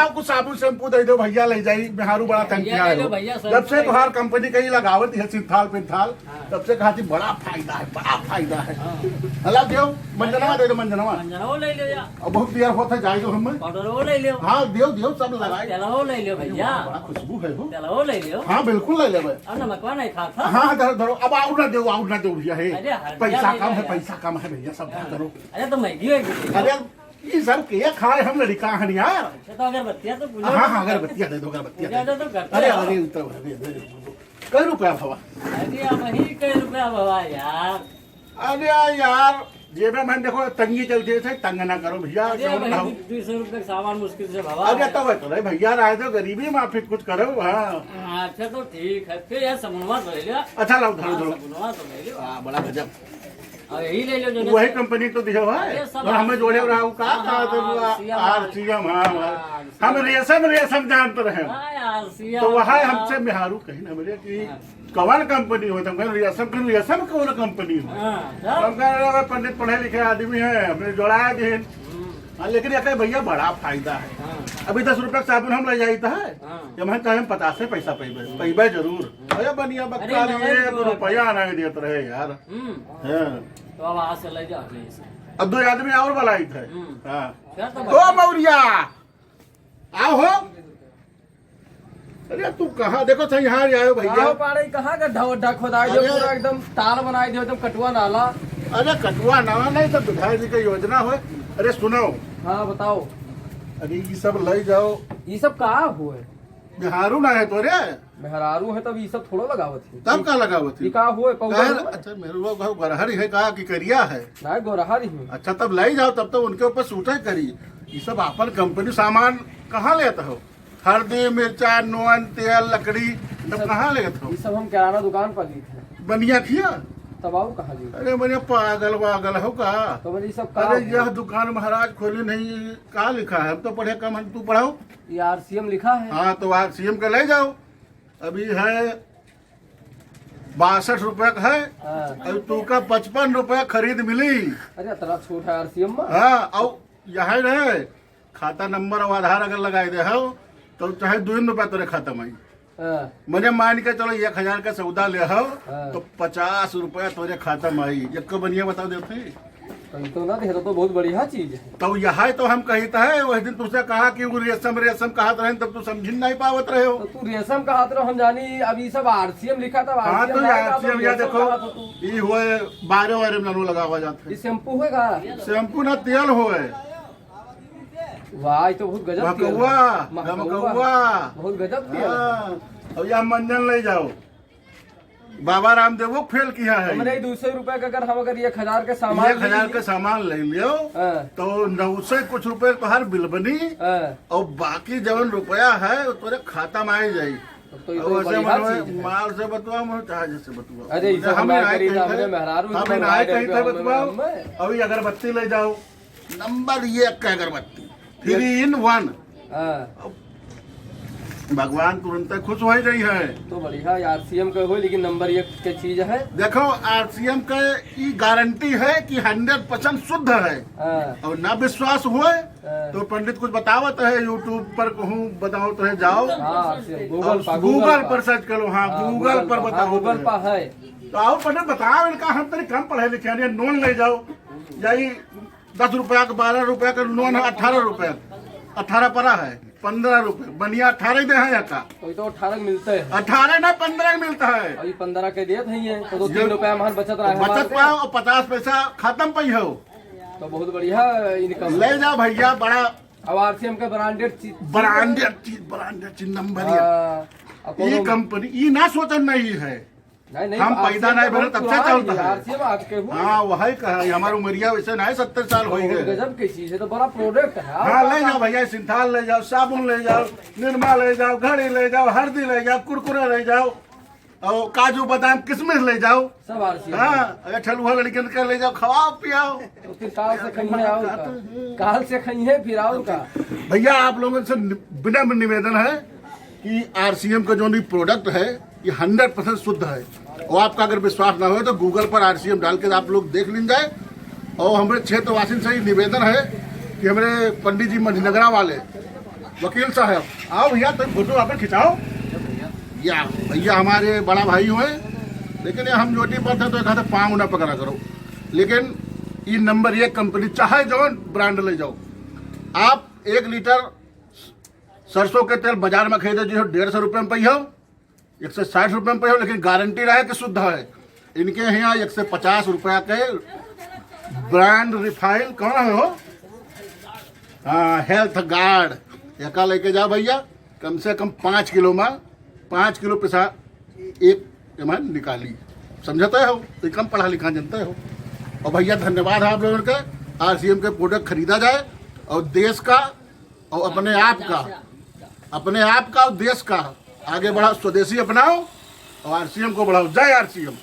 जाओ कुछ साबुन शैम्पू दे दो भैया, ले जाई मेहारू बड़ा तंकिया है। जब से तुम्हार कंपनी कहीं लगावत है सिंथाल पिंथाल, तब से कहा बड़ा फायदा है, बड़ा फायदा है। हला देव मंजनवा दे दो, मंजनवा ले लो यार, अब बहुत देर होता जाए दो हम। पाउडर वो ले लो। हाँ देव देव सब लगाए, चलो ले लो भैया, बड़ा खुशबू है वो। चलो ले लो। हाँ बिल्कुल ले लेवे। अब नमकवा नहीं खाता। हाँ धरो धरो, अब आओ ना दो भैया है, अरे हर पैसा ले कम लो है, यार। पैसा कम है भैया, सब करो। अरे तो महंगी होगी। अरे ये सब के खाए हम लड़का हन यार। तो अगरबत्तियाँ तो पूजा। हाँ हाँ अगरबत्तियाँ दे दो, अगरबत्तियाँ दे दो। तो करते अरे हो। अरे उतर कई रुपया भवा? अरे अब वही कई रुपया बाबा यार। अरे यार जेबे में देखो तंगी चलती है, तंग ना करो भैया। अरे क्यों ना भाई खाओ? 200 रुपये का सामान मुश्किल से बाबा। अरे तब तो रे भैया आए तो गरीबी माफी कुछ करो। हाँ अच्छा तो ठीक है, फिर यार समनवा तो ले लिया। अच्छा लाओ धरो धरो। समनवा तो ले लियो। हाँ बड़ा गजब, और यही ले लो जो वही कंपनी तो दिया है अरे सब और हमें जोड़े रहा हूँ का आरसीएम। हाँ हम रेशम जानते रहे, हाँ यार सिया। तो वहाँ हमसे मेहारू कहीं ना बोले कि कौन कंपनी हो, तुम रेशम कौन कंपनी हो। हाँ हम कह रहे हैं पंडित पढ़े लिखे आदमी है, हमने जोड़ाया दिन। हाँ लेकिन ये कहे भैया बड़ा फायदा है। अभी 10 रुपये का साबुन हम ले जाता है, जब हम कहे 50 से पैसा पैबे जरूर। अरे बनिया बक्का लिए तो रुपया नहीं देते रहे यार। हाँ। तो अब आज से ले जाओ ले से। अब 2 आदमी और बुलाई थे। हाँ क्या तो ओ मौरिया आओ हो। अरे तू कहाँ देखो सही यहाँ आयो भैया। कहाँ गड्ढा वड्ढा खोदाई दो, पूरा एकदम ताल बनाई दो, एकदम कटुआ नाला। अरे कटुआ नाला नहीं तो विधायक जी की योजना हो। अरे सुनो, हाँ बताओ, अरे ये सब ले जाओ। ये सब कहाँ हुए? बिहारू ना है तो रे, मेहरारू है तब ये सब थोड़ा लगावत है। तब का लगा हुआ ये थी? कहाँ हुए? अच्छा मेरे लोग गरहरी है कहा कि करिया है। ना गोरहारी हुए। अच्छा तब ले जाओ, तब तो उनके ऊपर सूटा करी। ये सब अपन कंपनी सामान कहाँ लेता हो? हल्दी मिर्चा नून तेल लकड़ी सब कहाँ लेता हो? ये सब हम किराना दुकान पर ली थे। बनिया खिया? तब और कहाँ ली? अरे मैंने पागल वागल हो का? तो मैंने ये सब अरे कहा। यह दुकान महाराज खोली नहीं, कहाँ लिखा है? हम तो पढ़े कम, हम तू पढ़ाओ। ये आरसीएम लिखा है। हाँ तो आरसीएम का ले जाओ। अभी है 62 रुपए का है, हाँ। अभी तू का 55 रुपए खरीद मिली। अरे इतना छूट है आरसीएम में। हाँ और यहाँ रहे खाता नंबर और आधार अगर लगाए दे हो तो चाहे 2 रुपया तेरे खाता में। हाँ। मुझे मान के चलो 1000 का सौदा ले हो हाँ। तो 50 रुपया तेरे खाता में आई। एक को बनिया बता देते तो ना दे तो बहुत बढ़िया चीज है। तो यहाँ तो हम कहता है वही दिन तुझसे कहा कि वो रेशम रेशम कहा रहे, तब तू समझ नहीं पावत रहे हो। तो तू रेशम का हाथ हम जानी, अभी सब आरसीएम लिखा था। हाँ तो आरसीएम या देखो ये हुए 12 वारे में लगा हुआ जाते ये शैम्पू है का? शैम्पू ना तेल हुए। वाह ये तो बहुत गजब तेल है। गमकौआ बहुत गजब तेल है। हाँ, अब यहाँ मंजन ले जाओ, बाबा रामदेव वो फेल किया है। हमने 200 रुपए का अगर हम अगर 1000 के सामान 1000 का सामान ले लियो हाँ। तो 900 कुछ रुपए तो हर बिल बनी हाँ। और बाकी जवन रुपया है वो तेरे खाता में आ जाई। तो ये और तो वैसे बढ़िया मनोए चीज है। माल से बतवाओ चाहे जैसे बतवाओ। अरे ये सब हमें हमारे आए करीब कहीं हमने थे, मेहरारू हमें इसमें आए बनाए कहीं थे रखे बतवाओ। हमें। अभी अगरबत्ती ले जाओ, नंबर 1 का अगरबत्ती 3 in 1। हाँ। भगवान तुरंत खुश हो रही है। तो बढ़िया आरसीएम का हो, लेकिन नंबर 1 की चीज है। देखो आरसीएम के ये गारंटी है कि 100% शुद्ध है। हाँ। और ना विश्वास हुए तो पंडित कुछ बतावत है यूट्यूब पर कहूँ बताओ तो है जाओ हाँ, गूगल पर सर्च करो। हाँ गूगल पर बताओ, गूगल पर है। तो आओ पंडित बताओ इनका हम तरी कम पढ़े लिखे हैं। नोन ले जाओ, यही 10 रुपया का 12 रुपया का नोन है 18 रुपया, 18 परा है 15 रुपए बनिया 18 दे है का। तो 18 मिलते हैं। 18 ना 15 मिलता है। अभी 15 के देते हैं तो 3 रुपया हमारे बचत रहा है। बचत पाओ और 50 पैसा खत्म पे हो तो बहुत बढ़िया इनकम ले जाओ भैया। बड़ा अब आरसीएम के ब्रांडेड चीज नंबर ये कंपनी ये ना सोचन नहीं है। नहीं हम पैदा नहीं बने तब से चलता है। आरसीएम आपके हुआ। हाँ वही कहा हमारी उमरिया वैसे नहीं 70 साल हो गए। गजब की चीज है, तो बड़ा प्रोडक्ट है। हाँ ले जाओ भैया, सिंथाल ले जाओ, साबुन ले जाओ, निरमा ले जाओ, घड़ी ले जाओ, हल्दी ले जाओ, कुरकुरे ले जाओ और काजू बादाम किशमिश ले जाओ। सब आरसीएम। हाँ अगर ठलुआ लड़कियन का ले जाओ, खवाओ पियाओ। तो फिर काल से खइए आओ का, काल से खइए फिर आओ का। भैया आप लोगों से विनम्र निवेदन है कि आरसीएम का जो भी प्रोडक्ट है ये 100% शुद्ध है। और आपका अगर विश्वास ना हो तो गूगल पर आरसीएम डाल के आप लोग देख लीजिए। और हमारे क्षेत्रवासी से ही निवेदन है कि हमारे पंडित जी मणिनगरा वाले वकील साहब आओ भैया तुम फोटो अपन खिंचाओ। या भैया हमारे बड़ा भाई हुए, लेकिन ये हम ड्यूटी पर थे तो एक हाथ पाँव ना पकड़ा करो। लेकिन ये नंबर 1 कंपनी, चाहे जो ब्रांड ले जाओ। आप 1 लीटर सरसों के तेल बाजार में खरीदे जो 150 रुपये में पहियो, 160 रुपये में पहियो, लेकिन गारंटी रहे कि शुद्ध है। इनके यहाँ 150 रुपया के ब्रांड रिफाइल कौन है हो, हाँ हेल्थ गार्ड, एक लेके जाओ भैया। कम से कम 5 किलो में 5 किलो पैसा एक एम निकाली, समझते हो? तो कम पढ़ा लिखा जानते हो। और भैया धन्यवाद है आप लोगों के, RCM के प्रोडक्ट खरीदा जाए और देश का और अपने आप का और देश का आगे बढ़ाओ, स्वदेशी अपनाओ और RCM को बढ़ाओ। जय RCM।